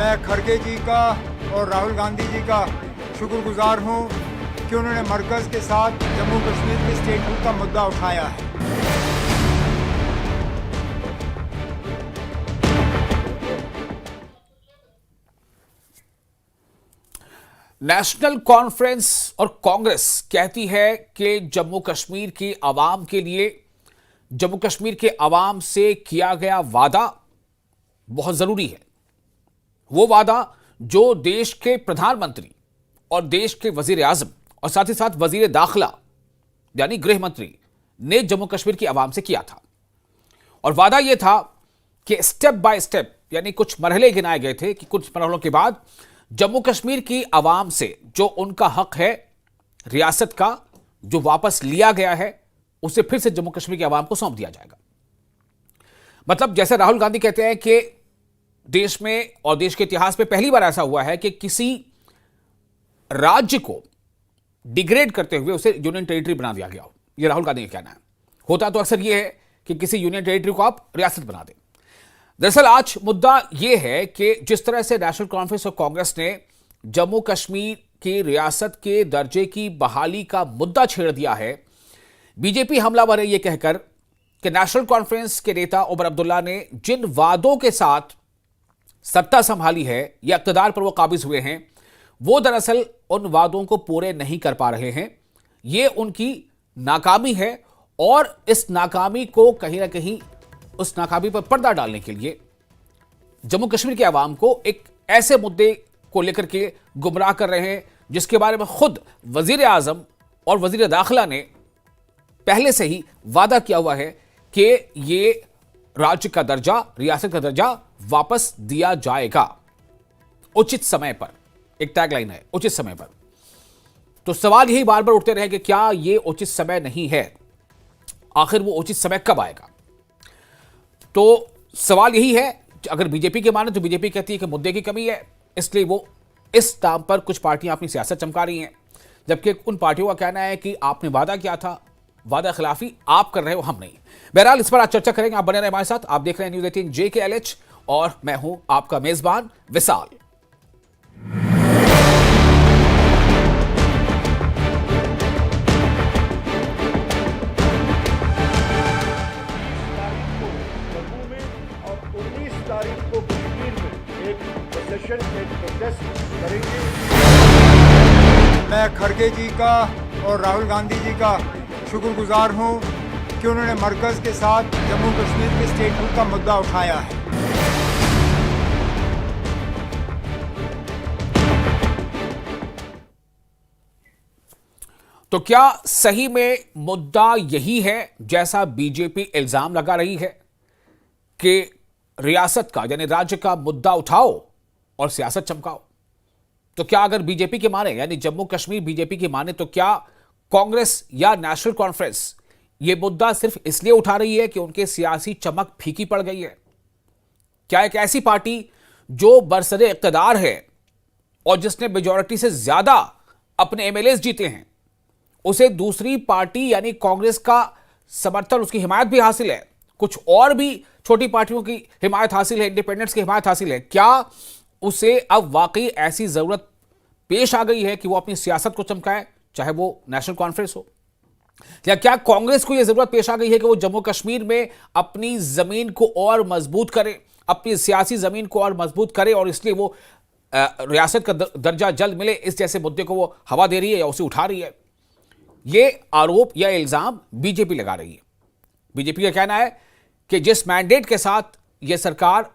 मैं खड़गे जी का और राहुल गांधी जी का शुक्रगुजार हूं कि उन्होंने मरकज़ के साथ जम्मू कश्मीर के स्टेटहुड का मुद्दा उठाया है। नेशनल कॉन्फ्रेंस और कांग्रेस कहती है कि जम्मू कश्मीर की आवाम के लिए, जम्मू कश्मीर के आवाम से किया गया वादा बहुत जरूरी है। वो वादा जो देश के प्रधानमंत्री और देश के वजीर आजम और साथ ही साथ वजीर दाखिला यानी गृह मंत्री ने जम्मू कश्मीर की आवाम से किया था। और वादा यह था कि स्टेप बाय स्टेप यानी कुछ मरहले गिनाए गए थे कि कुछ मरहलों के बाद जम्मू कश्मीर की आवाम से जो उनका हक है रियासत का, जो वापस लिया गया है, उसे फिर से जम्मू कश्मीर की आवाम को सौंप दिया जाएगा। मतलब जैसे राहुल गांधी कहते हैं कि देश में और देश के इतिहास में पहली बार ऐसा हुआ है कि किसी राज्य को डिग्रेड करते हुए उसे यूनियन टेरिटरी बना दिया गया हो। यह राहुल गांधी का कहना है। होता तो अक्सर यह है कि किसी यूनियन टेरिटरी को आप रियासत बना दें। दरअसल आज मुद्दा यह है कि जिस तरह से नेशनल कॉन्फ्रेंस और कांग्रेस ने जम्मू कश्मीर की रियासत के दर्जे की बहाली का मुद्दा छेड़ दिया है, बीजेपी हमलावर है यह कहकर कि नेशनल कॉन्फ्रेंस के नेता उमर अब्दुल्ला ने जिन वादों के साथ सत्ता संभाली है या इक़्तिदार पर वो काबिज हुए हैं, वो दरअसल उन वादों को पूरे नहीं कर पा रहे हैं। ये उनकी नाकामी है और इस नाकामी को कहीं ना कहीं, उस नाकामी पर पर्दा डालने के लिए जम्मू कश्मीर के आवाम को एक ऐसे मुद्दे को लेकर के गुमराह कर रहे हैं जिसके बारे में खुद वजीर आजम और वजीर दाखिला ने पहले से ही वादा किया हुआ है कि ये राज्य का दर्जा, रियासत का दर्जा वापस दिया जाएगा उचित समय पर। एक टैगलाइन है, उचित समय पर। तो सवाल यही बार बार उठते रहे कि क्या यह उचित समय नहीं है, आखिर वो उचित समय कब आएगा। तो सवाल यही है, अगर बीजेपी के माने तो बीजेपी कहती है कि मुद्दे की कमी है, इसलिए वो इस दाम पर कुछ पार्टियां अपनी सियासत चमका रही हैं, जबकि उन पार्टियों का कहना है कि आपने वादा किया था, वादा खिलाफी आप कर रहे हो, हम नहीं। बहरहाल इस पर आज चर्चा करेंगे। आप बने रहे हमारे साथ। आप देख रहे हैं न्यूज़ 18 JKLH और मैं हूं आपका मेजबान विशाल। मैं खड़गे जी का और राहुल गांधी जी का शुक्रगुजार हूं कि उन्होंने मरकज़ के साथ जम्मू कश्मीर के स्टेटहुड का मुद्दा उठाया है। तो क्या सही में मुद्दा यही है जैसा बीजेपी इल्जाम लगा रही है कि रियासत का यानी राज्य का मुद्दा उठाओ और सियासत चमकाओ? तो क्या अगर बीजेपी के माने यानी जम्मू कश्मीर बीजेपी के माने, तो क्या कांग्रेस या नेशनल कॉन्फ्रेंस ये मुद्दा सिर्फ इसलिए उठा रही है कि उनके सियासी चमक फीकी पड़ गई है? क्या एक ऐसी पार्टी जो बरसरे इक़्तिदार है और जिसने मेजॉरिटी से ज्यादा अपने एमएलए जीते हैं, उसे दूसरी पार्टी यानी कांग्रेस का समर्थन, उसकी हिमायत भी हासिल है, कुछ और भी छोटी पार्टियों की हिमायत हासिल है, इंडिपेंडेंट्स की हिमायत हासिल है, क्या उसे अब वाकई ऐसी जरूरत पेश आ गई है कि वो अपनी सियासत को चमकाए, चाहे वो नेशनल कॉन्फ्रेंस हो? या क्या कांग्रेस को यह जरूरत पेश आ गई है कि वो जम्मू कश्मीर में अपनी जमीन को और मजबूत करे, अपनी सियासी जमीन को और मजबूत करे, और इसलिए वो रियासत का दर्जा जल्द मिले इस जैसे मुद्दे को वो हवा दे रही है या उसे उठा रही है? ये आरोप या इल्जाम बीजेपी लगा रही है। बीजेपी का कहना है कि जिस मैंडेट के साथ यह सरकार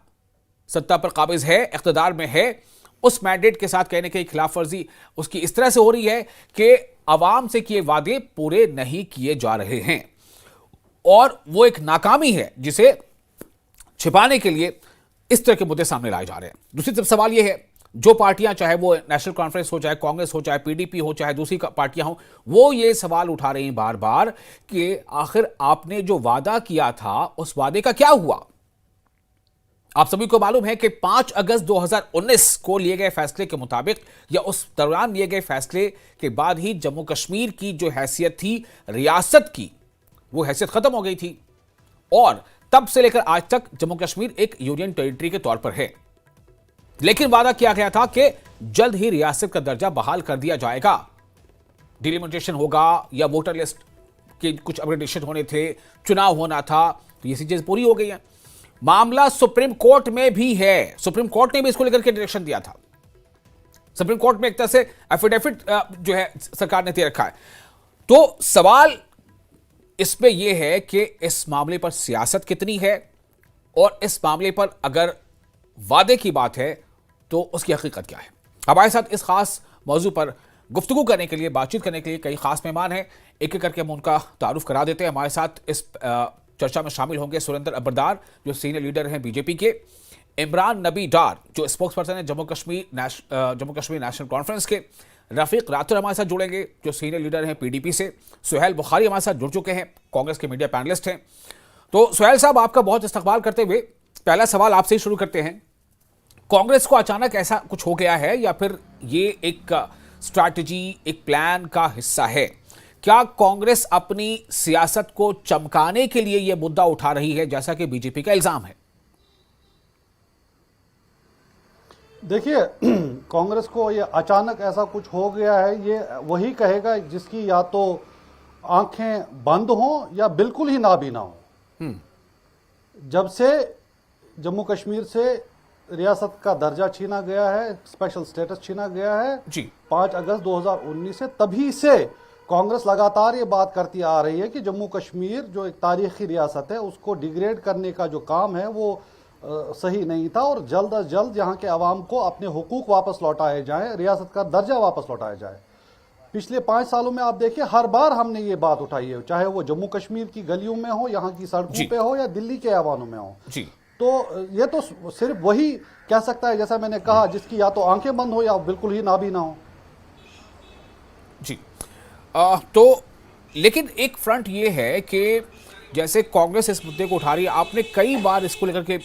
सत्ता पर काबिज है, इख्तिदार में है, उस मैंडेट के साथ कहने की खिलाफ वर्जी उसकी इस तरह से हो रही है कि आवाम से किए वादे पूरे नहीं किए जा रहे हैं, और वो एक नाकामी है जिसे छिपाने के लिए इस तरह के मुद्दे सामने लाए जा रहे हैं। दूसरी तरफ सवाल यह है, जो पार्टियां, चाहे वो नेशनल कॉन्फ्रेंस हो, चाहे कांग्रेस हो, चाहे पीडीपी हो, चाहे दूसरी पार्टियां हो, वो ये सवाल उठा रही हैं बार बार कि आखिर आपने जो वादा किया था उस वादे का क्या हुआ? आप सभी को मालूम है कि 5 अगस्त 2019 को लिए गए फैसले के मुताबिक या उस दौरान लिए गए फैसले के बाद ही जम्मू कश्मीर की जो हैसियत थी रियासत की, वो हैसियत खत्म हो गई थी, और तब से लेकर आज तक जम्मू कश्मीर एक यूनियन टेरिटरी के तौर पर है। लेकिन वादा किया गया था कि जल्द ही रियासत का दर्जा बहाल कर दिया जाएगा। डिलिमिटेशन होगा या वोटर लिस्ट के कुछ अपग्रेडेशन होने थे, चुनाव होना था, तो ये चीजें पूरी हो गई हैं। मामला सुप्रीम कोर्ट में भी है, सुप्रीम कोर्ट ने भी इसको लेकर के डायरेक्शन दिया था। सुप्रीम कोर्ट में एक तरह से एफिडेविट जो है सरकार ने दे रखा है। तो सवाल इसमें यह है कि इस मामले पर सियासत कितनी है, और इस मामले पर अगर वादे की बात है तो उसकी हकीकत क्या है। हमारे साथ इस खास मौजू पर गुफ्तगू करने के लिए, बातचीत करने के लिए कई खास मेहमान हैं। एक एक करके हम उनका तारुफ करा देते हैं। हमारे साथ इस चर्चा में शामिल होंगे सुरेंद्र अबरदार, जो सीनियर लीडर हैं बीजेपी के, इमरान नबी डार, जो स्पोक्स पर्सन है जम्मू कश्मीर नेशनल कॉन्फ्रेंस के, रफीक राठौर हमारे साथ जुड़ेंगे, जो सीनियर लीडर हैं पीडीपी से, सुहेल बुखारी हमारे साथ जुड़ चुके हैं, कांग्रेस के मीडिया पैनलिस्ट हैं। तो सुहेल साहब, आपका बहुत इस्तकबाल करते हुए पहला सवाल आपसे ही शुरू करते हैं। कांग्रेस को अचानक ऐसा कुछ हो गया है या फिर ये एक स्ट्रैटेजी, एक प्लान का हिस्सा है? क्या कांग्रेस अपनी सियासत को चमकाने के लिए यह मुद्दा उठा रही है, जैसा कि बीजेपी का इल्जाम है? देखिए, कांग्रेस को ये अचानक ऐसा कुछ हो गया है, ये वही कहेगा जिसकी या तो आंखें बंद हों या बिल्कुल ही नाबीना हो। जब से जम्मू कश्मीर से रियासत का दर्जा छीना गया है, स्पेशल स्टेटस छीना गया है जी 5 अगस्त 2019 से, तभी से कांग्रेस लगातार ये बात करती आ रही है कि जम्मू कश्मीर जो एक तारीखी रियासत है उसको डिग्रेड करने का जो काम है वो सही नहीं था, और जल्द अज जल्द यहाँ के अवाम को अपने हुकूक वापस लौटाए जाएं, रियासत का दर्जा वापस लौटाया जाए। पिछले 5 सालों में आप देखिए, हर बार हमने ये बात उठाई है, चाहे वो जम्मू कश्मीर की गलियों में हो, यहाँ की सड़कों पे हो, या दिल्ली के ऐवानों में हो। जी तो ये तो सिर्फ वही कह सकता है, जैसा मैंने कहा, जिसकी या तो आंखें बंद हो या बिल्कुल ही नाबीना हो। जी तो लेकिन एक फ्रंट ये है कि जैसे कांग्रेस इस मुद्दे को उठा रही है, आपने कई बार इसको लेकर के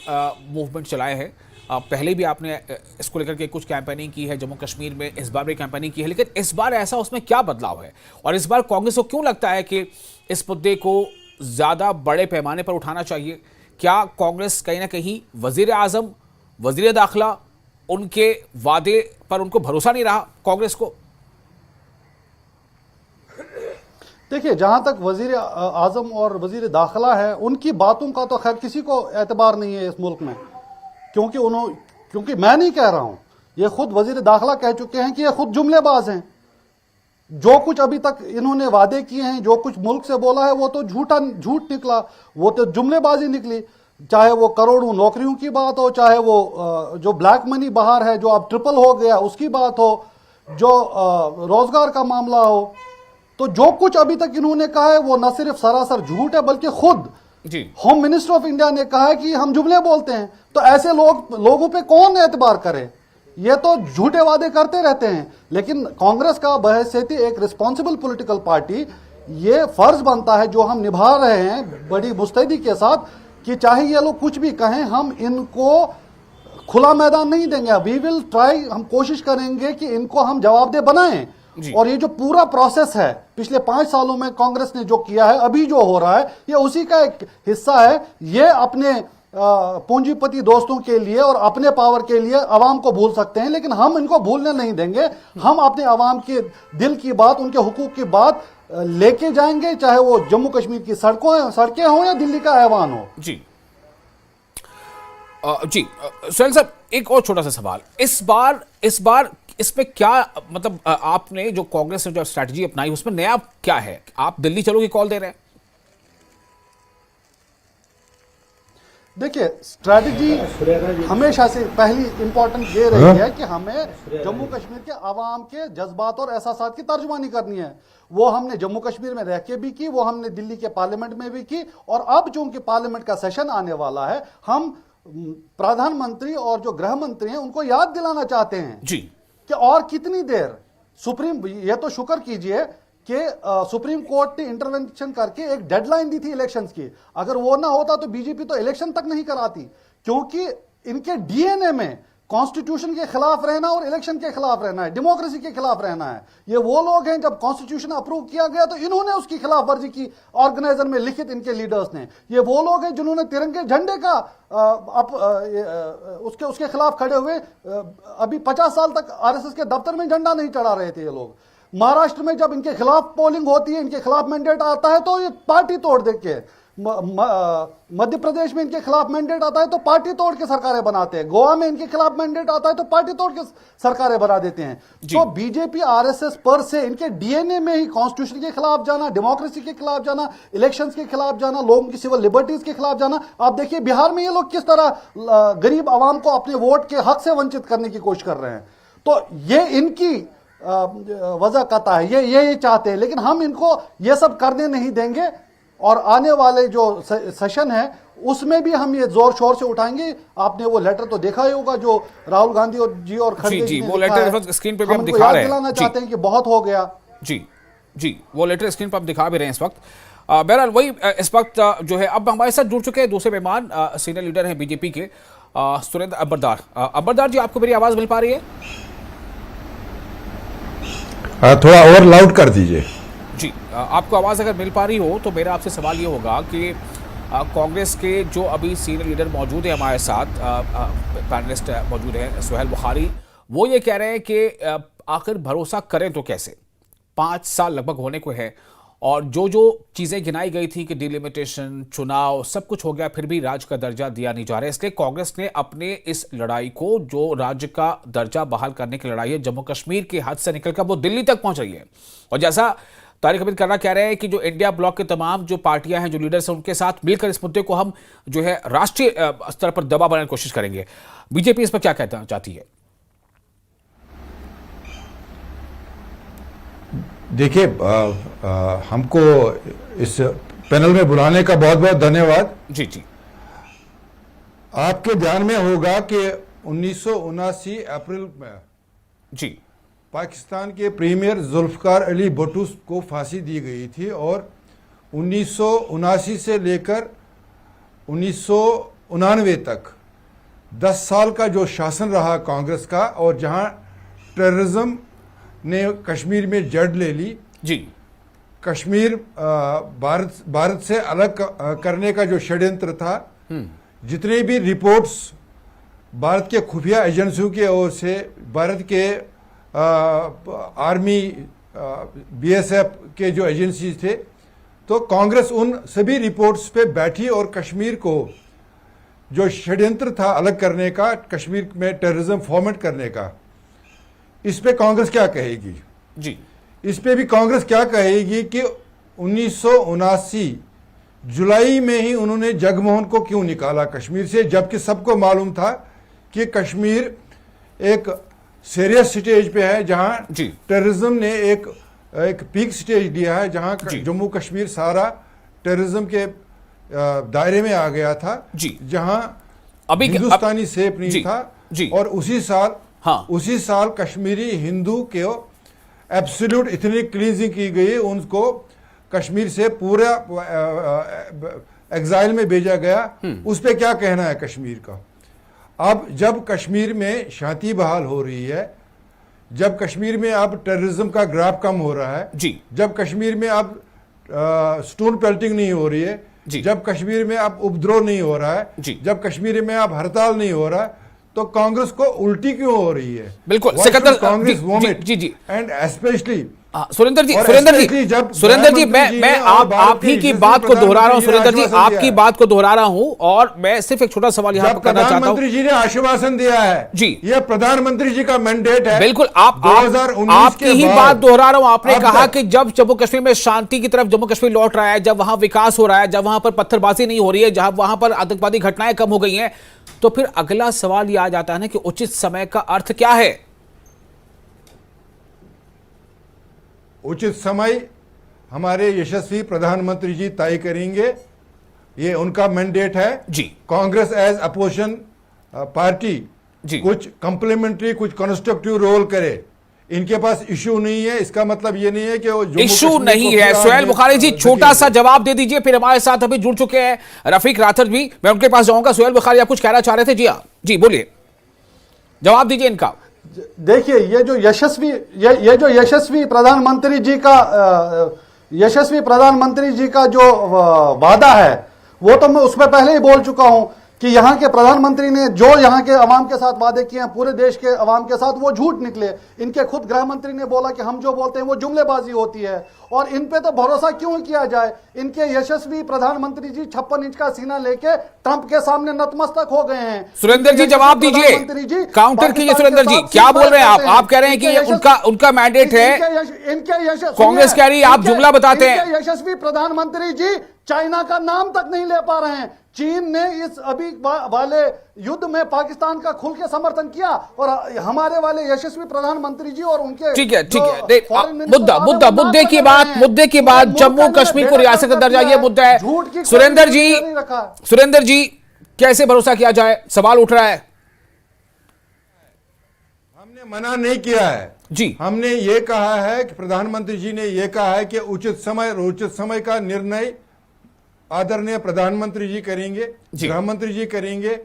मूवमेंट चलाए हैं, पहले भी आपने इसको लेकर के कुछ कैंपेनिंग की है जम्मू कश्मीर में, इस बार भी कैंपेनिंग की है, लेकिन इस बार ऐसा उसमें क्या बदलाव है, और इस बार कांग्रेस को क्यों लगता है कि इस मुद्दे को ज़्यादा बड़े पैमाने पर उठाना चाहिए? क्या कांग्रेस कहीं ना कहीं वजीर आजम, वजीर दाखिला, उनके वादे पर उनको भरोसा नहीं रहा कांग्रेस को? देखिए, जहां तक वजीर आजम और वजीर दाखिला है, उनकी बातों का तो खैर किसी को एतबार नहीं है इस मुल्क में, क्योंकि मैं नहीं कह रहा हूं, ये खुद वजीर दाखिला कह चुके हैं कि ये खुद जुमलेबाज हैं। जो कुछ अभी तक इन्होंने वादे किए हैं, जो कुछ मुल्क से बोला है, वो तो झूठ निकला, वो तो जुमलेबाजी निकली। चाहे वो करोड़ों नौकरियों की बात हो, चाहे वो जो ब्लैक मनी बाहर है जो अब ट्रिपल हो गया उसकी बात हो, जो रोजगार का मामला हो, तो जो कुछ अभी तक इन्होंने कहा है वो न सिर्फ सरासर झूठ है, बल्कि खुद होम मिनिस्टर ऑफ इंडिया ने कहा है कि हम जुमले बोलते हैं। तो ऐसे लोगों पे कौन एतबार करे? ये तो झूठे वादे करते रहते हैं। लेकिन कांग्रेस का बहैसियत एक रिस्पॉन्सिबल पॉलिटिकल पार्टी ये फर्ज बनता है जो हम निभा रहे हैं बड़ी मुस्तैदी के साथ, कि चाहे ये लोग कुछ भी कहें, हम इनको खुला मैदान नहीं देंगे। वी विल ट्राई, हम कोशिश करेंगे कि इनको हम जवाबदेह बनाएं। और ये जो पूरा प्रोसेस है पिछले 5 सालों में कांग्रेस ने जो किया है, अभी जो हो रहा है, ये उसी का एक हिस्सा है। ये अपने पूंजीपति दोस्तों के लिए और अपने पावर के लिए अवाम को भूल सकते हैं, लेकिन हम इनको भूलने नहीं देंगे। हम अपने अवाम के दिल की बात, उनके हुकूक की बात लेके जाएंगे, चाहे वो जम्मू कश्मीर की सड़कें हों या दिल्ली का ऐवान हो। जी सुहेल साहब, एक और छोटा सा सवाल, इस बार इसमें क्या मतलब, आपने जो कांग्रेस ने जो स्ट्रैटेजी अपनाई उसमें नया क्या है? आप दिल्ली चलो की कॉल दे रहे हैं। देखिए, स्ट्रैटेजी हमेशा से पहली इंपॉर्टेंट ये रही है कि हमें जम्मू कश्मीर के आवाम के जज्बात और एहसासात की तर्जुमानी करनी है। वो हमने जम्मू कश्मीर में रह के भी की, वो हमने दिल्ली के पार्लियामेंट में भी की, और अब चूंकि पार्लियामेंट का सेशन आने वाला है, हम प्रधानमंत्री और जो गृह मंत्री हैं उनको याद दिलाना चाहते हैं जी कि और कितनी देर ये तो शुक्र कीजिए कि सुप्रीम कोर्ट ने इंटरवेंशन करके एक डेडलाइन दी थी इलेक्शंस की। अगर वो ना होता तो बीजेपी तो इलेक्शन तक नहीं कराती, क्योंकि इनके डीएनए में कॉन्स्टिट्यूशन के खिलाफ रहना और इलेक्शन के खिलाफ रहना है, डेमोक्रेसी के खिलाफ रहना है। ये वो लोग हैं, जब कॉन्स्टिट्यूशन अप्रूव किया गया तो इन्होंने उसकी खिलाफ वर्जी की, ऑर्गेनाइजर में लिखित इनके लीडर्स ने। ये वो लोग हैं जिन्होंने तिरंगे झंडे का उसके खिलाफ खड़े हुए, अभी 50 साल तक आरएसएस के दफ्तर में झंडा नहीं चढ़ा रहे थे ये लोग। महाराष्ट्र में जब इनके खिलाफ पोलिंग होती है, इनके खिलाफ मैंडेट आता है तो ये पार्टी तोड़ देके, मध्य प्रदेश में इनके खिलाफ मैंडेट आता है तो पार्टी तोड़ के सरकारें बनाते हैं, गोवा में इनके खिलाफ मैंडेट आता है तो पार्टी तोड़ के सरकारें बना देते हैं। तो बीजेपी आरएसएस पर से इनके डीएनए में ही कॉन्स्टिट्यूशन के खिलाफ जाना, डेमोक्रेसी के खिलाफ जाना, इलेक्शंस के खिलाफ जाना, लोगों की सिविल लिबर्टीज के खिलाफ जाना। आप देखिए बिहार में ये लोग किस तरह गरीब आवाम को अपने वोट के हक से वंचित करने की कोशिश कर रहे हैं। तो ये इनकी वजह कता है, ये चाहते हैं, लेकिन हम इनको ये सब करने नहीं देंगे। और आने वाले जो सेशन है उसमें भी हम ये जोर शोर से उठाएंगे। आपने वो लेटर तो देखा ही होगा जो राहुल गांधी और खड़गे जी ने वो लिखा लेटर है। स्क्रीन पे भी हम दिखा रहे हैं, दिलाना चाहते हैं कि बहुत हो गया। जी वो लेटर स्क्रीन पर हम दिखा भी रहे हैं इस वक्त। बहरहाल वही इस वक्त जो है, अब हमारे साथ जुड़ चुके हैं दूसरे मेहमान, सीनियर लीडर हैं बीजेपी के सुरेंद्र अब्बरदार। अब्बरदार जी, आपको मेरी आवाज मिल पा रही है? थोड़ा और लाउड कर दीजिए। जी, आपको आवाज़ अगर मिल पा रही हो तो मेरा आपसे सवाल ये होगा कि कांग्रेस के जो अभी सीनियर लीडर मौजूद है हमारे साथ, पैनलिस्ट मौजूद हैं सुहेल बुखारी, वो ये कह रहे हैं कि आखिर भरोसा करें तो कैसे, 5 साल लगभग होने को है और जो चीज़ें गिनाई गई थी कि डिलिमिटेशन, चुनाव, सब कुछ हो गया, फिर भी राज्य का दर्जा दिया नहीं जा रहा है। इसलिए कांग्रेस ने अपने इस लड़ाई को, जो राज्य का दर्जा बहाल करने की लड़ाई है, जम्मू कश्मीर के हद से निकलकर वो दिल्ली तक पहुंच रही है। और जैसा तारिक हमीद करना कह रहे हैं कि जो इंडिया ब्लॉक के तमाम जो पार्टियां हैं, जो लीडर्स हैं, उनके साथ मिलकर इस मुद्दे को हम जो है राष्ट्रीय स्तर पर दबाव बनाने की कोशिश करेंगे। बीजेपी इस पर क्या कहना चाहती है? देखिए, हमको इस पैनल में बुलाने का बहुत बहुत धन्यवाद। जी आपके ध्यान में होगा कि 1979 अप्रैल में जी पाकिस्तान के प्रीमियर जुल्फकार अली भुट्टो को फांसी दी गई थी और 1979 से लेकर 1999 तक 10 साल का जो शासन रहा कांग्रेस का, और जहां टेररिज्म ने कश्मीर में जड़ ले ली, जी कश्मीर भारत से अलग करने का जो षड्यंत्र था, जितने भी रिपोर्ट्स भारत के खुफिया एजेंसियों की ओर से, भारत के आर्मी, बीएसएफ के जो एजेंसीज थे, तो कांग्रेस उन सभी रिपोर्ट्स पे बैठी और कश्मीर को जो षड्यंत्र था अलग करने का, कश्मीर में टेररिज्म फॉर्मेट करने का, इस पे कांग्रेस क्या कहेगी? जी इस पे भी कांग्रेस क्या कहेगी कि 1979 जुलाई में ही उन्होंने जगमोहन को क्यों निकाला कश्मीर से, जबकि सबको मालूम था कि कश्मीर एक सीरियस स्टेज पे है, जहां टेररिज्म ने एक पीक स्टेज लिया है, जहां जम्मू कश्मीर सारा टेररिज्म के दायरे में आ गया था, जहां अभी हिंदुस्तानी सेफ नहीं था। और उसी साल कश्मीरी हिंदू के एब्सोल्यूट इथनिक क्लींजिंग की गई, उनको कश्मीर से पूरा एग्जाइल में भेजा गया। उस पे क्या कहना है कश्मीर का? अब जब कश्मीर में शांति बहाल हो रही है, जब कश्मीर में अब टेररिज्म का ग्राफ कम हो रहा है, जब कश्मीर में अब स्टोन पेल्टिंग नहीं हो रही है, जब कश्मीर में अब उपद्रव नहीं हो रहा है, जब कश्मीर में अब हड़ताल नहीं हो रहा, तो कांग्रेस को उल्टी क्यों हो रही है? बिल्कुल कांग्रेस वोमिट एंड स्पेशली सुरेंद्र जी, मैं आप ही की बात को दोहरा रहा हूं। सुरेंद्र जी, आपकी बात को दोहरा रहा हूं और मैं सिर्फ एक छोटा सवाल यहां पर करना चाहता हूं। प्रधानमंत्री जी ने आश्वासन दिया है जी, यह प्रधानमंत्री जी का मैंडेट है। बिल्कुल, आपकी ही बात दोहरा रहा हूं। आपने कहा कि जब जम्मू कश्मीर में शांति की तरफ जम्मू कश्मीर लौट रहा है, जब वहां विकास हो रहा है, जब वहां पर पत्थरबाजी नहीं हो रही है, जहां वहां पर आतंकवादी घटनाएं कम हो गई हैं, तो फिर अगला सवाल यह आ जाता है ना कि उचित समय का अर्थ क्या है? उचित समय हमारे यशस्वी प्रधानमंत्री जी तय करेंगे, ये उनका मैंडेट है जी। कांग्रेस एज अपोजिशन पार्टी कुछ कंप्लीमेंट्री, कुछ कंस्ट्रक्टिव रोल करे। इनके पास इशू नहीं है, इसका मतलब ये नहीं है कि वो इशू नहीं है। सुहेल बुखारी जी, छोटा सा जवाब दे दीजिए। फिर हमारे साथ अभी जुड़ चुके हैं रफीक राथर भी, मैं उनके पास जाऊंगा। सुहेल बुखारी, आप कुछ कहना चाह रहे थे? जी हाँ, जी बोलिए। जवाब दीजिए इनका। देखिए, ये जो यशस्वी प्रधानमंत्री जी का जो वादा है, वो तो मैं उसमें पहले ही बोल चुका हूं कि यहाँ के प्रधानमंत्री ने जो यहाँ के अवाम के साथ वादे किए हैं, पूरे देश के अवाम के साथ, वो झूठ निकले। इनके खुद गृह मंत्री ने बोला कि हम जो बोलते हैं वो जुमलेबाजी होती है, और इन पे तो भरोसा क्यों किया जाए। इनके यशस्वी प्रधानमंत्री जी 56 इंच का सीना लेके ट्रंप के सामने नतमस्तक हो गए हैं। सुरेंद्र जी जवाब दीजिए, काउंटर कीजिए। सुरेंद्र जी क्या बोल रहे हैं आप कह रहे हैं कि ये उनका मैंडेट है, कांग्रेस कह रही है आप जुमला बताते हैं। यशस्वी प्रधानमंत्री जी चाइना का नाम तक नहीं ले पा रहे हैं। चीन ने इस अभी वाले युद्ध में पाकिस्तान का खुल के समर्थन किया, और हमारे वाले यशस्वी प्रधानमंत्री जी और उनके ठीक है मुद्दे की बात जम्मू कश्मीर को रियासत का दर्जा, ये मुद्दा है। सुरेंद्र जी कैसे भरोसा किया जाए, सवाल उठ रहा है। हमने मना नहीं किया है जी, हमने ये कहा है कि प्रधानमंत्री जी ने ये कहा है कि उचित समय का निर्णय आदरणीय प्रधानमंत्री जी करेंगे, गृह मंत्री जी करेंगे।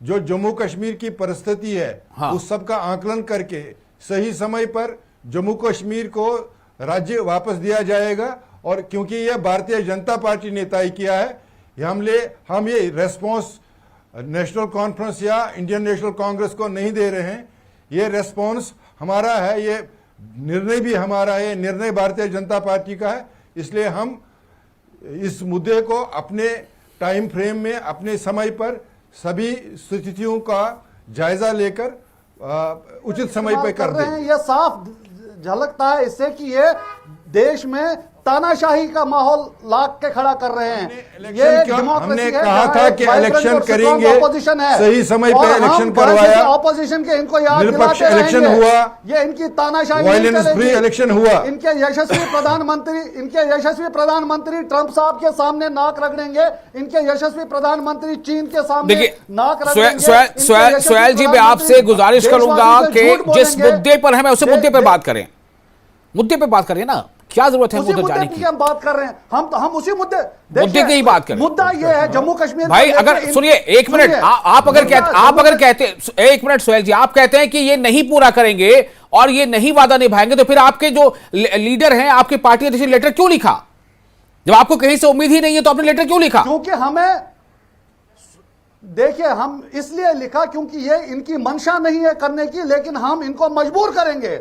जो जम्मू कश्मीर की परिस्थिति है, हाँ। उस सब का आकलन करके सही समय पर जम्मू कश्मीर को राज्य वापस दिया जाएगा। और क्योंकि यह भारतीय जनता पार्टी ने तय किया है, हम ये रेस्पॉन्स नेशनल कॉन्फ्रेंस या इंडियन नेशनल कांग्रेस को नहीं दे रहे हैं। ये रेस्पॉन्स हमारा है, ये निर्णय भी हमारा है, निर्णय भारतीय जनता पार्टी का है। इसलिए हम इस मुद्दे को अपने टाइम फ्रेम में, अपने समय पर सभी स्थितियों का जायजा लेकर उचित समय पर कर रहे हैं। यह साफ झलकता है इससे कि ये देश में तानाशाही का माहौल लाक के खड़ा कर रहे हैं। ये हमने कहा था कि इलेक्शन करेंगे, सही समय पे इलेक्शन करवाया, ऑपोजिशन के इनको याद निरपेक्ष इलेक्शन हुआ, ये इनकी तानाशाही, वायलेंस फ्री इलेक्शन हुआ। इनके यशस्वी प्रधानमंत्री ट्रंप साहब के सामने नाक रगड़ेंगे, इनके यशस्वी प्रधानमंत्री चीन के सामने नाक रगड़ेंगे। सोहेल जी, मैं आपसे गुजारिश करूंगा कि जिस मुद्दे पर है, मैं उसी मुद्दे पर बात करें, ना क्या जरूरत है मुद्दे जाने की। हम बात कर रहे हैं, हम उसी मुद्दे की ही बात करें। मुद्दा ये है जम्मू कश्मीर। भाई अगर सुनिए एक मिनट, आप अगर कहते एक मिनट सोहेल जी, आप कहते हैं कि ये नहीं पूरा करेंगे और ये नहीं वादा निभाएंगे, तो फिर आपके जो लीडर हैं, आपके पार्टी अध्यक्ष ने लेटर क्यों लिखा? जब आपको कहीं से उम्मीद ही नहीं है तो आपने लेटर क्यों लिखा? क्योंकि हमें, देखिए, हम इसलिए लिखा क्योंकि ये इनकी मंशा नहीं है करने की, लेकिन हम इनको मजबूर करेंगे।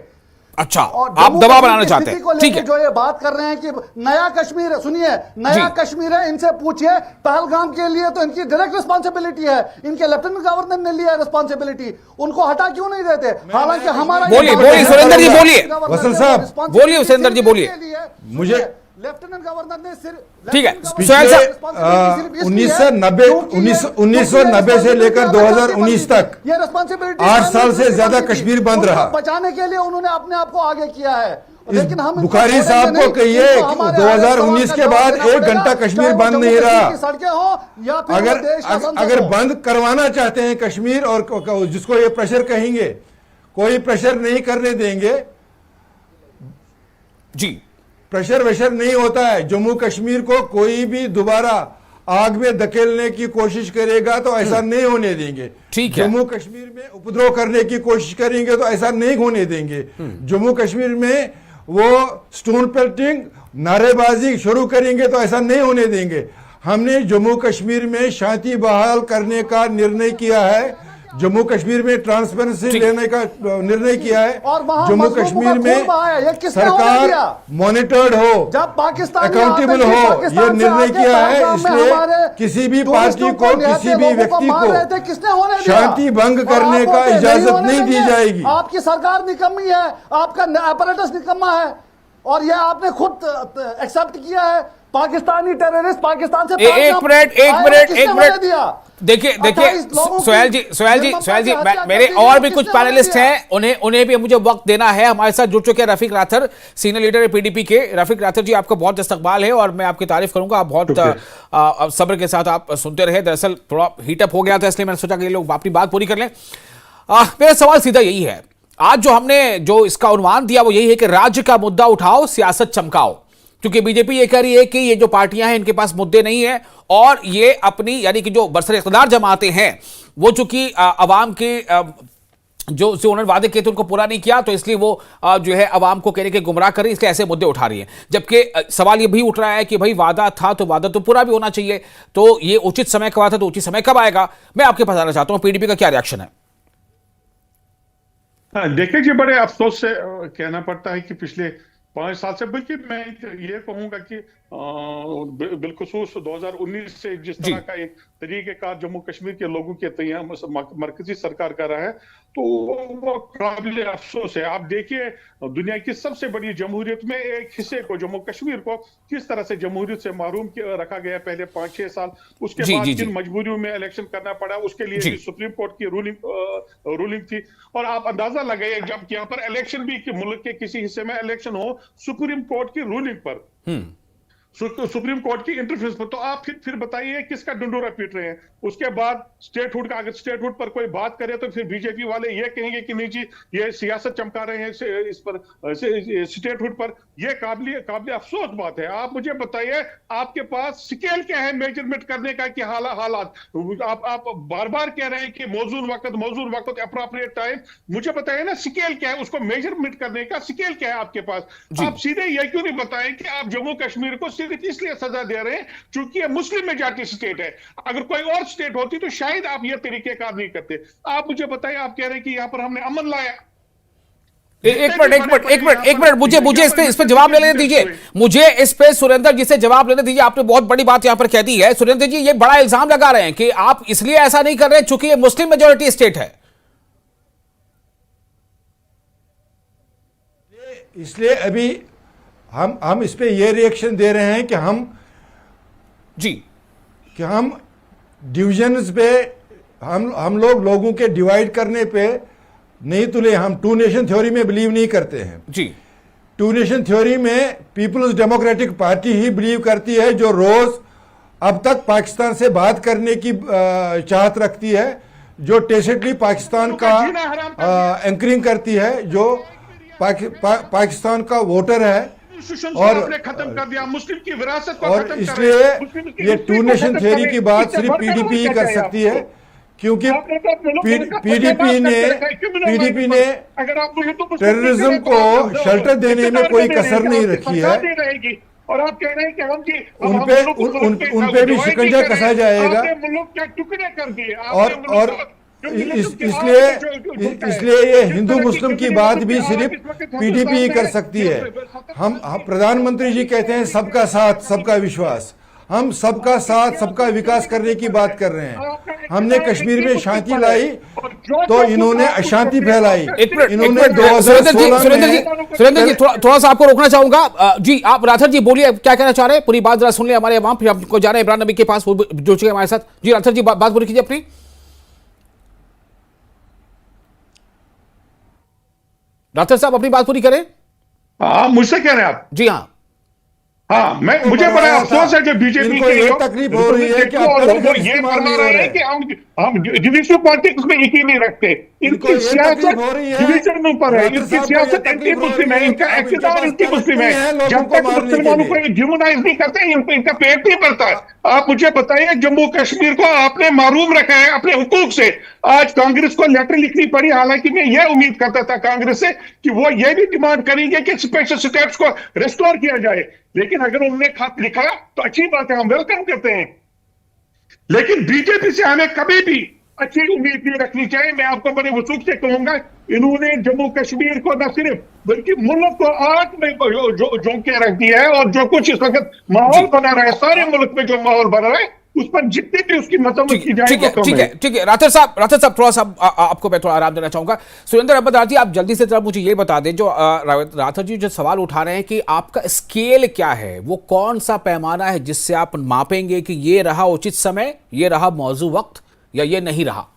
अच्छा, आप दबाव बनाना चाहते हैं, ठीक है। जो ये बात कर रहे हैं कि नया कश्मीर, सुनिए, नया कश्मीर है, इनसे पूछिए। पहलगाम के लिए तो इनकी डायरेक्ट रिस्पांसिबिलिटी है, इनके लेफ्टिनेंट गवर्नर ने लिया रिस्पांसिबिलिटी, उनको हटा क्यों नहीं देते? हालांकि हमारा, बोलिए सुरेंद्र जी, बोलिए वसल साहब, बोलिए सुरेंद्र जी, बोलिए। मुझे लेफ्टिनेंट गवर्नर ने ठीक है, 1990 से लेकर 2019 तक ये रिस्पांसिबिलिटी 8 साल से ज्यादा कश्मीर बंद रहा। बचाने के लिए उन्होंने अपने आप को आगे किया है। लेकिन हम बुखारी साहब को कहिए 2019 के बाद 1 घंटा कश्मीर बंद नहीं रहा। सड़कें हो या फिर अगर बंद करवाना चाहते हैं कश्मीर, और जिसको ये प्रेशर कहेंगे, कोई प्रेशर नहीं करने देंगे जी। प्रेशर वेशर नहीं होता है। जम्मू कश्मीर को कोई भी दोबारा आग में धकेलने की कोशिश करेगा तो ऐसा नहीं होने देंगे। ठीक है। जम्मू कश्मीर में उपद्रव करने की कोशिश करेंगे तो ऐसा नहीं होने देंगे। जम्मू कश्मीर में वो स्टोन पेल्टिंग, नारेबाजी शुरू करेंगे तो ऐसा नहीं होने देंगे। हमने जम्मू कश्मीर में शांति बहाल करने का निर्णय किया है, जम्मू कश्मीर में ट्रांसपेरेंसी लेने का निर्णय किया है, और जम्मू कश्मीर में सरकार मॉनिटर्ड हो, जब पाकिस्तान अकाउंटेबल हो, ये निर्णय किया है। इसलिए किसी भी पार्टी को, किसी भी व्यक्ति को शांति भंग करने का इजाजत नहीं दी जाएगी। आपकी सरकार निकम्मी है, आपका अपरेटस निकम्मा है, और यह आपने खुद एक्सेप्ट किया है। पाकिस्तानी टेररिस्ट पाकिस्तान से एक मिनट देखिए सोहेल जी, मेरे और भी कुछ पैनलिस्ट हैं, उन्हें भी मुझे वक्त देना है। हमारे साथ जुड़ चुके हैं रफीक राथर, सीनियर लीडर है पीडीपी के। रफीक राथर जी, आपका बहुत इस्तकबाल है और मैं आपकी तारीफ करूंगा। आप बहुत सब्र के साथ आप सुनते रहे। दरअसल थोड़ा हीटअप हो गया था, इसलिए मैंने सोचा कि ये लोग अपनी बात पूरी कर लें। मेरा सवाल सीधा यही है, आज जो हमने जो इसका उन्वान दिया वो यही है कि राज्य का मुद्दा उठाओ, सियासत चमकाओ। क्योंकि बीजेपी ये कह रही है कि ये जो पार्टियां हैं इनके पास मुद्दे नहीं है, और ये अपनी, यानी कि जो बरसर इख्तिदार जमाते हैं, वो चूंकि अवाम के जो उन्होंने वादे किए थे उनको पूरा नहीं किया, तो इसलिए वो जो है अवाम को कहने के गुमराह कर रही है, इसलिए ऐसे मुद्दे उठा रही है। जबकि सवाल ये भी उठ रहा है कि भाई वादा था तो वादा तो पूरा भी होना चाहिए, तो ये उचित समय कब आता, तो उचित समय कब आएगा, मैं आपके पास आना चाहता हूं, पीडीपी का क्या रिएक्शन है? देखिए जी, बड़े अफसोस से कहना पड़ता है कि पिछले 5 साल से, बल्कि मैं ये कहूंगा कि बिलखुसूस 2019 से जिस तरह का एक तरीकेकार जम्मू कश्मीर के लोगों के तैयार मरकजी सरकार कर रहा है, तो वो काबिल अफसोस है। आप देखिए दुनिया की सबसे बड़ी जमहूरियत में एक हिस्से को, जम्मू कश्मीर को, किस तरह से जमहूरियत से महरूम रखा गया पहले 5-6 साल। उसके बाद जिन मजबूरियों में इलेक्शन करना पड़ा, उसके लिए भी सुप्रीम कोर्ट की रूलिंग थी। और आप अंदाजा लगाइए, जब यहाँ पर इलेक्शन भी, मुल्क के किसी हिस्से में इलेक्शन हो सुप्रीम कोर्ट की रूलिंग पर, सुप्रीम कोर्ट की इंटरफेरेंस पर, तो आप फिर बताइए किसका डंडोरा पीट रहे हैं। उसके बाद स्टेटहुड का, अगर स्टेटहुड पर कोई बात करे तो फिर बीजेपी वाले ये कहेंगे कि नहीं जी ये सियासत चमका रहे हैं इस पर, स्टेटहुड पर। ये काबिल अफसोस बात है। आप मुझे बताइए आपके पास स्केल क्या है मेजरमेंट करने का कि हालात आप बार बार कह रहे हैं कि मौजूद वक्त अप्रोप्रिएट टाइम। मुझे बताइए ना स्केल क्या है, उसको मेजरमेंट करने का स्केल क्या है आपके पास। आप सीधे ये क्यों नहीं बताएं कि आप जम्मू कश्मीर को सिर्फ इसलिए सजा दे रहे हैं क्योंकि ये मुस्लिम मेजॉरिटी स्टेट है। अगर कोई और स्टेट होती तो शायद आप ये तरीकेकार नहीं करते। आप मुझे बताइए, आप कह रहे हैं कि यहां पर हमने अमन लाया। एक मिनट मुझे इस पे जवाब लेने दीजिए, मुझे इस पे सुरेंद्र जी से जवाब लेने दीजिए। आपने बहुत बड़ी बात यहां पर कह दी है सुरेंद्र जी, ये बड़ा इल्जाम लगा रहे हैं कि आप इसलिए ऐसा नहीं कर रहे चूंकि ये मुस्लिम मेजॉरिटी स्टेट है, इसलिए अभी हम इस पे ये रिएक्शन दे रहे हैं कि हम डिविजन्स पे हम लोगों के डिवाइड करने पे नहीं तुले। हम टू नेशन थ्योरी में बिलीव नहीं करते हैं जी। टू नेशन थ्योरी में पीपल्स डेमोक्रेटिक पार्टी ही बिलीव करती है, जो रोज अब तक पाकिस्तान से बात करने की चाहत रखती है, जो टेसिटली पाकिस्तान का एंकरिंग करती है, जो पाकिस्तान का वोटर है, और खत्म कर दिया मुस्लिम की विरासत को। और इसलिए ये टू नेशन थ्योरी की बात सिर्फ पीडीपी ही कर सकती है, क्योंकि पीडीपी ने टेररिज्म को शेल्टर देने में कोई कसर नहीं रखी है। और आप कह रहे हैं कि उन पे भी शिकंजा कसा जाएगा। टुकड़े कर दिए और इसलिए ये हिंदू मुस्लिम की बात भी सिर्फ पीडीपी ही कर सकती है। हम प्रधानमंत्री जी कहते हैं सबका साथ सबका विश्वास, हम सबका साथ सबका विकास करने की बात कर रहे हैं। हमने कश्मीर में शांति लाई तो इन्होंने अशांति फैलाई। इन्होंने 2016 सुरेंद्र जी थोड़ा सा आपको रोकना चाहूंगा जी। आप राठौर जी बोलिए, क्या कहना चाह रहे हैं, पूरी बात जरा सुन ले हमारे अवाम, फिर हमको जा रहे हैं इमरान नबी के पास, जुड़ चुके हमारे साथ। जी राठौर जी बात पूरी कीजिए अपनी। राठौर साहब अपनी बात पूरी करें। मुझसे कह रहे हैं आप? जी हाँ मुझे बड़ा अफसोस है कि बीजेपी के ये तकलीफ हो रही है कि ये फरमा रहे हैं कि हम डिविजन पॉलिटिक्स में यकीन नहीं रखते। इनकी सियासत डिविजन पर है, इनकी सियासत एंटी मुस्लिम है, इनका इक़्तिदार एंटी मुस्लिम है। जब तक मुसलमानों को ह्यूमनाइज नहीं करते इनका पेट नहीं भरता। आप मुझे बताइए, जम्मू कश्मीर को आपने महरूम रखा है अपने हुकूक से। आज कांग्रेस को लेटर लिखनी पड़ी, हालांकि मैं यह उम्मीद करता था कांग्रेस से कि वो ये भी डिमांड करेंगे कि स्पेशल स्टेटस को रिस्टोर किया जाए, लेकिन अगर उन्होंने खत लिखा तो अच्छी बात है, हम वेलकम करते हैं। लेकिन बीजेपी से हमें कभी भी अच्छी उम्मीद नहीं रखनी चाहिए। मैं आपको बड़े वसूख से कहूंगा, इन्होंने जम्मू कश्मीर को न सिर्फ बल्कि मुल्क को आग में झोंक के रख दिया है। और जो कुछ इस वक्त माहौल बना रहा है, सारे मुल्क में जो माहौल बना रहा है, उस पर जितनी भी उसकी मजम्मत की जाए। ठीक है राठौर साहब थोड़ा सा आपको मैं थोड़ा आराम देना चाहूंगा। सुरेंद्र अहमद राठी, आप जल्दी से जरा मुझे ये बता दें, जो राठौर जी जो सवाल उठा रहे हैं कि आपका स्केल क्या है, वो कौन सा पैमाना है जिससे आप मापेंगे कि ये रहा उचित समय, ये रहा मौजू वक्त, या ये नहीं रहा?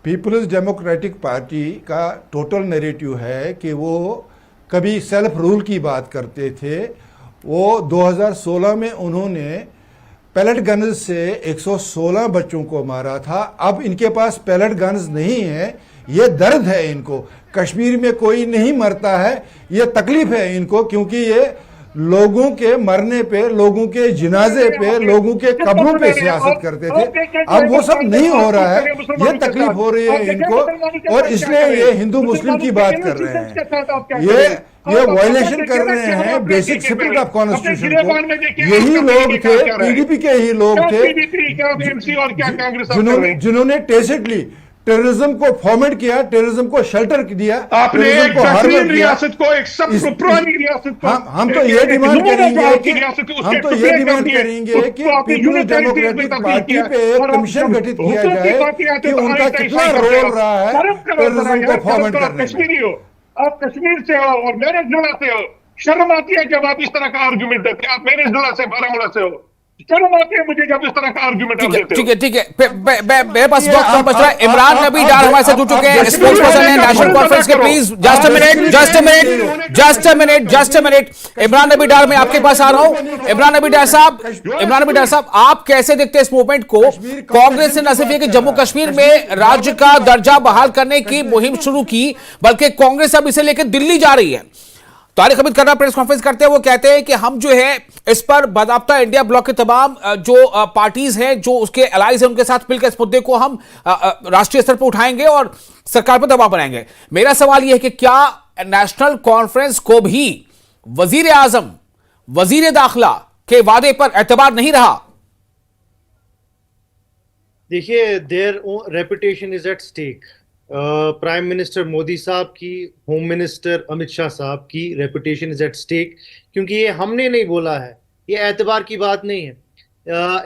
पीपल्स डेमोक्रेटिक पार्टी का टोटल नैरेटिव है कि वो कभी सेल्फ रूल की बात करते थे। वो 2016 में उन्होंने पैलेट गन्स से 116 बच्चों को मारा था। अब इनके पास पैलेट गन्स नहीं है, ये दर्द है इनको। कश्मीर में कोई नहीं मरता है, ये तकलीफ है इनको, क्योंकि ये लोगों के मरने पे, लोगों के जिनाजे पे, लोगों के कब्रों पे सियासत करते थे। अब वो सब नहीं हो रहा है, ये तकलीफ हो रही है इनको, और इसलिए ये हिंदू मुस्लिम की बात कर रहे हैं, ये वायलेशन कर रहे हैं बेसिक स्पिरिट ऑफ कॉन्स्टिट्यूशन को। यही लोग थे, पीडीपी के ही लोग थे जिन्होंने टेसिटली टेररिज्म को फॉर्मेट किया, टेररिज्म को शेल्टर दिया, आपने एक बेहतरीन रियासत को, एक सबसे पुरानी रियासत को, हम तो ये डिमांड करेंगे कि पीपुल्स डेमोक्रेटिक पार्टी पे एक कमीशन गठित किया जाए कि उनका कितना रोल रहा है टेररिज्म को फॉर्मेट करने में। आप कश्मीर से हो और मेरे जिला से हो, शर्म आती है जब आप इस तरह का आर्गुमेंट देते हैं। आप मेरे जिला से, बारामूला से हो, शर्म आती है मुझे जब इस तरह का आर्गुमेंट आप देते हो। ठीक है, मेरे पास वक्त कम बच रहा है। इमरान नबी डार हमारे साथ जुड़ चुके हैं, स्पोक्स पर्सन है नेशनल कॉन्फ्रेंस के। Please just a minute, Imran नबी डार, मैं आपके पास आ रहा हूं। इमरान नबी डार साहब, आप कैसे देखते हैं इस मूवमेंट को? कांग्रेस ने न सिर्फ ये कि जम्मू कश्मीर में राज्य का दर्जा बहाल करने की मुहिम शुरू की, बल्कि कांग्रेस अब इसे लेकर दिल्ली जा रही है। तारिक हमीद कर्रा प्रेस कॉन्फ्रेंस करते हैं, वो कहते हैं कि हम जो है इस पर बाकायदा इंडिया ब्लॉक के तमाम जो पार्टीज हैं, जो उसके अलाइज हैं, उनके साथ मिलकर इस मुद्दे को हम राष्ट्रीय स्तर पर उठाएंगे और सरकार पर दबाव बनाएंगे। मेरा सवाल यह है कि क्या नेशनल कॉन्फ्रेंस को भी वजीर आजम, वजीर दाखिला के वादे पर एतबार नहीं रहा? देखिए, their reputation is at stake. Prime minister Modi साहब की, होम मिनिस्टर अमित शाह साहब की रेपुटेशन इज एट स्टेक, क्योंकि ये हमने नहीं बोला है, ये एतबार की बात नहीं है।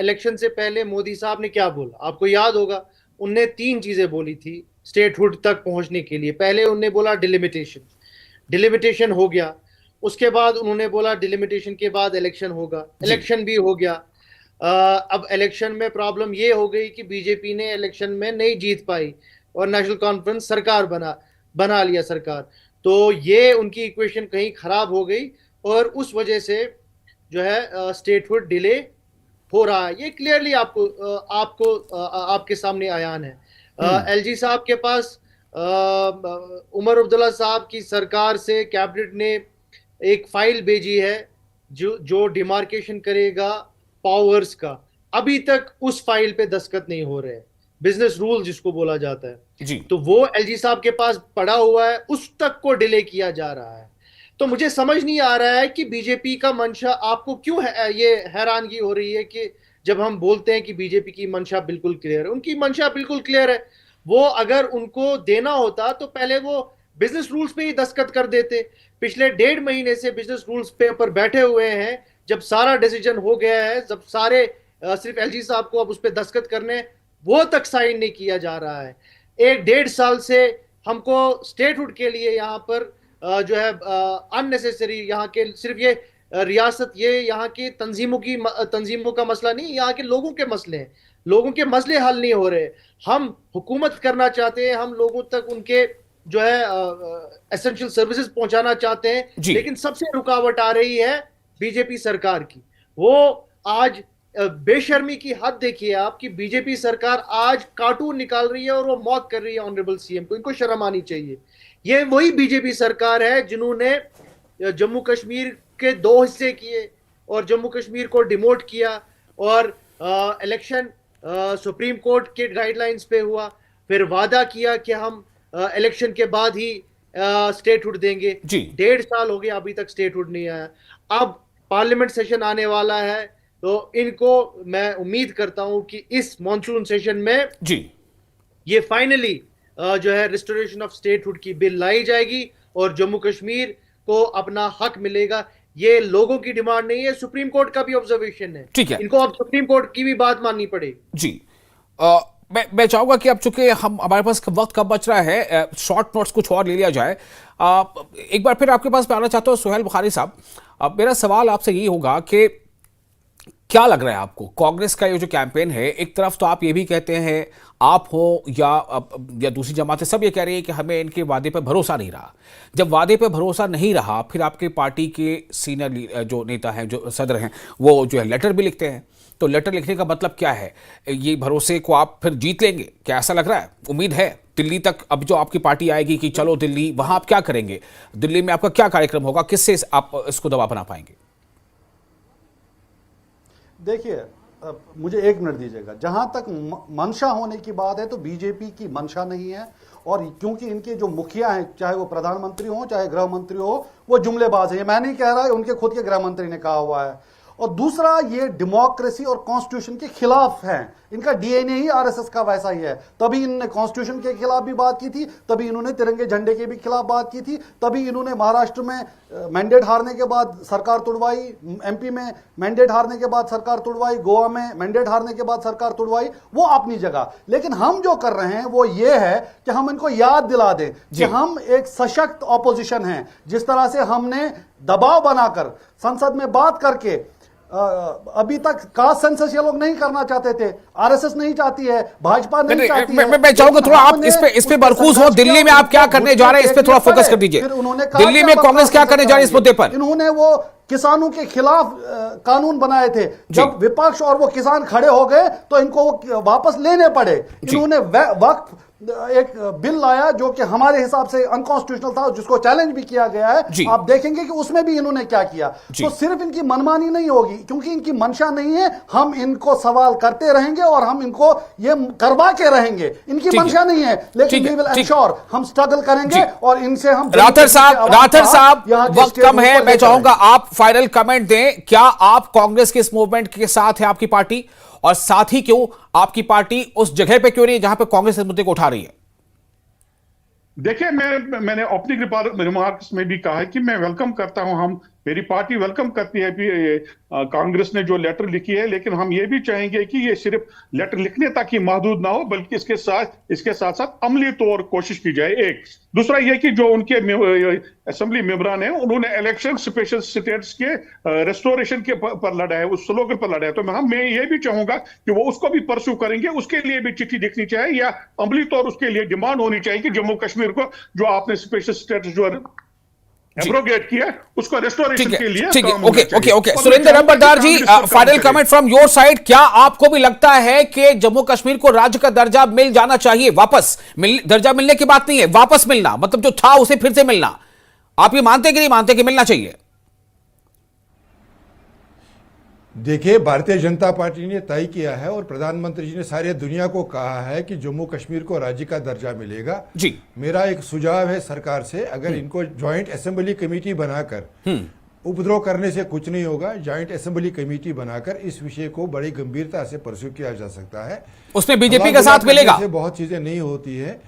इलेक्शन से पहले मोदी साहब ने क्या बोला आपको याद होगा? उनने 3 चीजें बोली थी स्टेटहुड तक पहुंचने के लिए। पहले उन्होंने बोला डिलिमिटेशन हो गया, उसके बाद उन्होंने बोला डिलिमिटेशन के बाद इलेक्शन होगा, इलेक्शन भी हो गया। अब इलेक्शन में प्रॉब्लम ये हो गई कि बीजेपी ने इलेक्शन में नहीं जीत पाई और नेशनल कॉन्फ्रेंस सरकार बना लिया सरकार, तो ये उनकी इक्वेशन कहीं खराब हो गई और उस वजह से जो है स्टेटहुड डिले हो रहा है। ये क्लियरली आपके सामने आयान है। एलजी साहब के पास उमर अब्दुल्ला साहब की सरकार से कैबिनेट ने एक फाइल भेजी है जो डिमार्केशन करेगा पावर्स का। अभी तक उस फाइल पे दस्तखत नहीं हो रहे, बिजनेस रूल जिसको बोला जाता है जी। तो वो एलजी साहब के पास पड़ा हुआ है, उस तक को डिले किया जा रहा है। तो मुझे समझ नहीं आ रहा है कि बीजेपी का मंशा, आपको क्यों ये हैरानगी हो रही है कि जब हम बोलते हैं कि बीजेपी की मंशा बिल्कुल क्लियर है। उनकी मंशा बिल्कुल क्लियर है। वो अगर उनको देना होता तो पहले वो बिजनेस रूल्स पे ही दस्तखत कर देते। पिछले 1.5 महीने से बिजनेस रूल्स पे ऊपर बैठे हुए हैं। जब सारा डिसीजन हो गया है, जब सारे सिर्फ एलजी साहब को अब उस पर दस्तखत करने, वो तक साइन नहीं किया जा रहा है। 1-1.5 साल से हमको स्टेटहुड के लिए यहाँ पर जो है अननेसेसरी, यहाँ के सिर्फ ये रियासत, ये यहाँ की तंजीमों का मसला नहीं, यहाँ के लोगों के मसले हैं। लोगों के मसले हल नहीं हो रहे। हम हुकूमत करना चाहते हैं, हम लोगों तक उनके जो है एसेंशियल सर्विसेज पहुंचाना चाहते हैं, लेकिन सबसे रुकावट आ रही है बीजेपी सरकार की। वो आज बेशर्मी की हद देखिए आप कि बीजेपी सरकार आज कार्टून निकाल रही है और वो मौत कर रही है ऑनरेबल सीएम को। इनको शर्म आनी चाहिए। ये वही बीजेपी सरकार है जिन्होंने जम्मू कश्मीर के 2 हिस्से किए और जम्मू कश्मीर को डिमोट किया और इलेक्शन सुप्रीम कोर्ट के गाइडलाइंस पे हुआ, फिर वादा किया कि हम इलेक्शन के बाद ही स्टेटहुड देंगे। 1.5 साल हो गया, अभी तक स्टेटहुड नहीं आया। अब पार्लियामेंट सेशन आने वाला है, तो इनको मैं उम्मीद करता हूं कि इस मॉनसून सेशन में ये फाइनली जो है रिस्टोरेशन ऑफ स्टेटहुड की बिल लाई जाएगी और जम्मू कश्मीर को अपना हक मिलेगा। ये लोगों की डिमांड नहीं है, सुप्रीम कोर्ट का भी ऑब्जर्वेशन है। ठीक है, इनको अब सुप्रीम कोर्ट की भी बात माननी पड़ेगी। जी, मैं चाहूंगा कि अब चूंकि हमारे पास वक्त कम बच रहा है, शॉर्ट नोट्स कुछ और ले लिया जाए। एक बार फिर आपके पास मैं आना चाहता हूं सुहेल बुखारी साहब। मेरा सवाल आपसे यही होगा कि क्या लग रहा है आपको, कांग्रेस का ये जो कैंपेन है, एक तरफ तो आप ये भी कहते हैं, आप हो या दूसरी जमातें सब ये कह रही है कि हमें इनके वादे पर भरोसा नहीं रहा। जब वादे पर भरोसा नहीं रहा, फिर आपके पार्टी के सीनियर जो नेता हैं, जो सदर हैं, वो जो है लेटर भी लिखते हैं। तो लेटर लिखने का मतलब क्या है? ये भरोसे को आप फिर जीत लेंगे, क्या ऐसा लग रहा है? उम्मीद है दिल्ली तक अब जो आपकी पार्टी आएगी कि चलो दिल्ली, वहां आप क्या करेंगे? दिल्ली में आपका क्या कार्यक्रम होगा? किससे आप इसको दबा बना पाएंगे? देखिए, मुझे 1 मिनट दीजिएगा। जहां तक मंशा होने की बात है तो बीजेपी की मंशा नहीं है, और क्योंकि इनके जो मुखिया हैं, चाहे वो प्रधानमंत्री हो चाहे गृह मंत्री हो, वो जुमलेबाज है। ये मैं नहीं कह रहा है, उनके खुद के गृह मंत्री ने कहा हुआ है। और दूसरा, ये डेमोक्रेसी और कॉन्स्टिट्यूशन के खिलाफ हैं। इनका डीएनए ही आरएसएस का वैसा ही है। तभी इन्होंने कॉन्स्टिट्यूशन के खिलाफ भी बात की थी, तभी इन्होंने तिरंगे झंडे के भी खिलाफ बात की थी, तभी इन्होंने महाराष्ट्र में मैंडेट हारने के बाद सरकार तुड़वाई, एमपी में मैंडेट हारने के बाद सरकार तुड़वाई, गोवा में मैंडेट हारने के बाद सरकार तुड़वाई। वो अपनी जगह। लेकिन हम जो कर रहे हैं वो ये है कि हम इनको याद दिला दें कि हम एक सशक्त ऑपोजिशन हैं। जिस तरह से हमने दबाव बनाकर संसद में बात करके अभी तक कास्ट सेंसस ये लोग नहीं करना चाहते थे, आरएसएस नहीं चाहती है, भाजपा नहीं चाहती है। मैं चाहूंगा थोड़ा आप इस पे मरकूज हो। दिल्ली में आप क्या करने जा रहे हैं, इस पे थोड़ा फोकस कर दीजिए। दिल्ली में कांग्रेस क्या करने जा रही है इस मुद्दे पर? इन्होंने वो किसानों के खिलाफ कानून बनाए थे। जब विपक्ष और वो किसान खड़े हो गए तो इनको वापस लेने पड़े। इन्होंने वक्फ एक बिल लाया जो कि हमारे हिसाब से अनकॉन्स्टिट्यूशनल था, जिसको चैलेंज भी किया गया है। आप देखेंगे कि उसमें भी इन्होंने क्या किया। तो सिर्फ इनकी मनमानी नहीं होगी, क्योंकि इनकी मंशा नहीं है। हम इनको सवाल करते रहेंगे और हम इनको ये करवा के रहेंगे। इनकी मंशा नहीं है, लेकिन वी विल एंश्योर, हम स्ट्रगल करेंगे और इनसे हम। राठौर साहब वक्त कम है, मैं चाहूंगा आप फाइनल कमेंट दें। क्या आप कांग्रेस के इस मूवमेंट के साथ है आपकी पार्टी, और साथ ही क्यों आपकी पार्टी उस जगह पे क्यों नहीं है जहां पे कांग्रेस इस मुद्दे को उठा रही है? देखिए, मैंने ओपनिंग रिमार्क्स में भी कहा है कि मैं वेलकम करता हूं, मेरी पार्टी वेलकम करती है कि कांग्रेस ने जो लेटर लिखी है, लेकिन हम ये भी चाहेंगे कि ये सिर्फ लेटर लिखने तक ही महदूद ना हो, बल्कि इसके साथ साथ अमली तौर कोशिश की जाए। एक दूसरा ये कि जो उनके असेंबली मेंबरान हैं, उन्होंने इलेक्शन स्पेशल स्टेट्स के रेस्टोरेशन के पर लड़ा है, उस स्लोगन पर लड़ा है। तो मैं ये भी चाहूंगा कि वो उसको भी परस्यू करेंगे, उसके लिए भी चिट्ठी लिखनी चाहिए, या अमली तौर उसके लिए डिमांड होनी चाहिए कि जम्मू कश्मीर को जो आपने स्पेशल स्टेटस जो एब्रोगेट किया उसको रेस्टोरेशन के लिए। ठीक है, okay. Surendra Numberdar ji, final comment from your side. क्या आपको भी लगता है कि जम्मू कश्मीर को राज्य का दर्जा मिल जाना चाहिए? वापस दर्जा मिलने की बात नहीं है, वापस मिलना, मतलब जो था उसे फिर से मिलना। आप ये मानते कि नहीं मानते कि मिलना चाहिए? देखिए, भारतीय जनता पार्टी ने तय किया है और प्रधानमंत्री जी ने सारी दुनिया को कहा है कि जम्मू कश्मीर को राज्य का दर्जा मिलेगा जी। मेरा एक सुझाव है सरकार से, अगर इनको ज्वाइंट असेंबली कमेटी बनाकर, उपद्रव करने से कुछ नहीं होगा, ज्वाइंट असेंबली कमेटी बनाकर इस विषय को बड़ी गंभीरता से परस्यू किया जा सकता है। उसमें बीजेपी का साथ मिलेगा? बहुत चीजें नहीं होती है,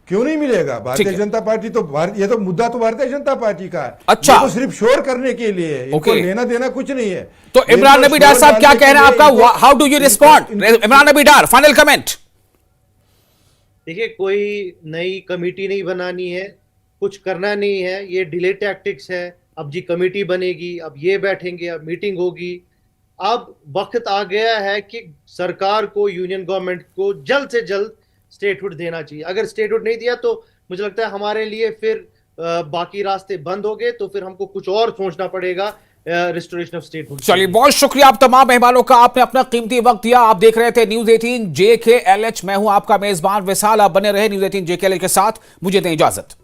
क्यों नहीं मिलेगा? भारतीय जनता पार्टी तो ये तो मुद्दा तो भारतीय जनता पार्टी का है। अच्छा, तो सिर्फ शोर करने के लिए, इनको लेना देना कुछ नहीं है। तो इमरान नबी डार साहब क्या कह रहे हैं आपका? How do you respond? Imran Nabi Dar, final comment. देखिए, कोई नई कमेटी नहीं बनानी है, कुछ करना नहीं है, ये डिले टैक्टिक्स है। अब जी कमेटी बनेगी, अब ये बैठेंगे, अब मीटिंग होगी। अब वक्त आ गया है कि सरकार को, यूनियन गवर्नमेंट को जल्द से जल्द स्टेटहुड देना चाहिए। अगर स्टेटहुड नहीं दिया तो मुझे लगता है हमारे लिए फिर बाकी रास्ते बंद हो गए, तो फिर हमको कुछ और सोचना पड़ेगा रिस्टोरेशन ऑफ स्टेटहुड। चलिए, बहुत शुक्रिया आप तमाम मेहमानों का, आपने अपना कीमती वक्त दिया। आप देख रहे थे न्यूज 18 JKLH, मैं हूं आपका मेजबान विशाल। आप बने रहे न्यूज 18 JKLH के साथ। मुझे दें इजाजत।